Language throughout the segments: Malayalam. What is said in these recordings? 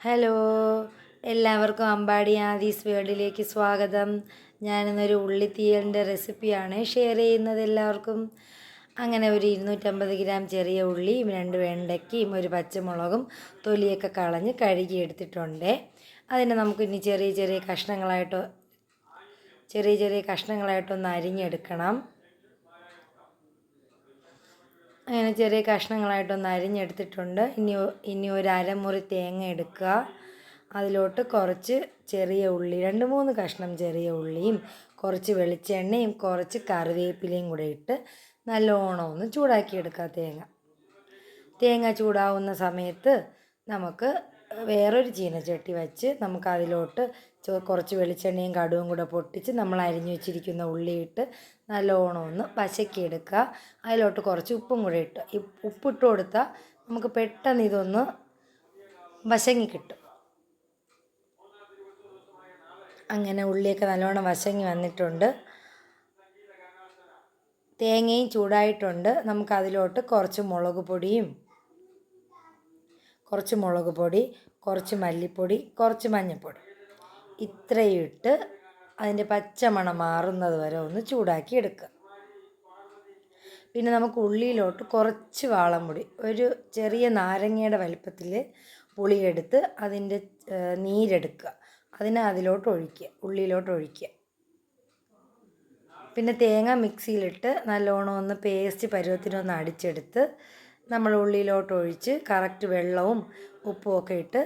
ഹലോ, എല്ലാവർക്കും അമ്പാടി ആദീസ് വേൾഡിലേക്ക് സ്വാഗതം. ഞാനിന്നൊരു ഉള്ളിത്തീയലിൻ്റെ റെസിപ്പിയാണ് ഷെയർ ചെയ്യുന്നത് എല്ലാവർക്കും. അങ്ങനെ ഒരു 250 ഗ്രാം ചെറിയ ഉള്ളിയും 2 വെണ്ടയ്ക്കയും ഒരു പച്ചമുളകും തൊലിയൊക്കെ കളഞ്ഞ് കഴുകി എടുത്തിട്ടുണ്ട്. അതിനെ നമുക്കിനി ചെറിയ ചെറിയ കഷ്ണങ്ങളായിട്ടൊന്ന് അരിഞ്ഞെടുക്കണം. അങ്ങനെ ചെറിയ കഷ്ണങ്ങളായിട്ടൊന്ന് അരിഞ്ഞെടുത്തിട്ടുണ്ട്. ഇനി ഒരു അരമുറി തേങ്ങ എടുക്കുക. അതിലോട്ട് കുറച്ച് ചെറിയ ഉള്ളി, 2-3 കഷ്ണം ചെറിയ ഉള്ളിയും കുറച്ച് വെളിച്ചെണ്ണയും കുറച്ച് കറിവേപ്പിലയും കൂടെ ഇട്ട് നല്ലോണം ഒന്ന് ചൂടാക്കിയെടുക്കുക. തേങ്ങ ചൂടാവുന്ന സമയത്ത് നമുക്ക് വേറൊരു ചീനച്ചട്ടി വച്ച് നമുക്കതിലോട്ട് കുറച്ച് വെളിച്ചെണ്ണയും കടുവും കൂടെ പൊട്ടിച്ച് നമ്മൾ അരിഞ്ഞു വെച്ചിരിക്കുന്ന ഉള്ളിയിട്ട് നല്ലോണം ഒന്ന് വശക്കിയെടുക്കുക. അതിലോട്ട് കുറച്ച് ഉപ്പും കൂടെ ഇട്ട് ഉപ്പിട്ട് കൊടുത്താൽ നമുക്ക് പെട്ടെന്ന് ഇതൊന്ന് വശങ്ങി കിട്ടും. അങ്ങനെ ഉള്ളിയൊക്കെ നല്ലോണം വശങ്ങി വന്നിട്ടുണ്ട്. തേങ്ങയും ചൂടായിട്ടുണ്ട്. നമുക്കതിലോട്ട് കുറച്ച് മുളക് പൊടി, കുറച്ച് മല്ലിപ്പൊടി, കുറച്ച് മഞ്ഞൾപ്പൊടി ഇത്രയും ഇട്ട് അതിൻ്റെ പച്ചമണം മാറുന്നത് വരെ ഒന്ന് ചൂടാക്കി എടുക്കുക. പിന്നെ നമുക്ക് ഉള്ളിയിലോട്ട് കുറച്ച് വാളംപൊടി, ഒരു ചെറിയ നാരങ്ങയുടെ വലിപ്പത്തിൽ പുളിയെടുത്ത് അതിൻ്റെ നീരെടുക്കുക. ഉള്ളിയിലോട്ട് ഒഴിക്കുക. പിന്നെ തേങ്ങ മിക്സിയിലിട്ട് നല്ലോണം ഒന്ന് പേസ്റ്റ് പരുവത്തിനൊന്ന് അടിച്ചെടുത്ത് നമ്മൾ ഉള്ളിയിലോട്ട് ഒഴിച്ച് കറക്റ്റ് വെള്ളവും ഉപ്പും ഒക്കെ ഇട്ട്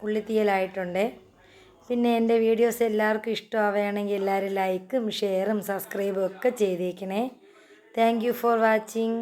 ഉള്ളിത്തീയലായിട്ടുണ്ട്. പിന്നെ എൻ്റെ വീഡിയോസ് എല്ലാവർക്കും ഇഷ്ടമാവുകയാണെങ്കിൽ എല്ലാവരും ലൈക്കും ഷെയറും സബ്സ്ക്രൈബും ഒക്കെ ചെയ്തേക്കണേ. Thank you for watching.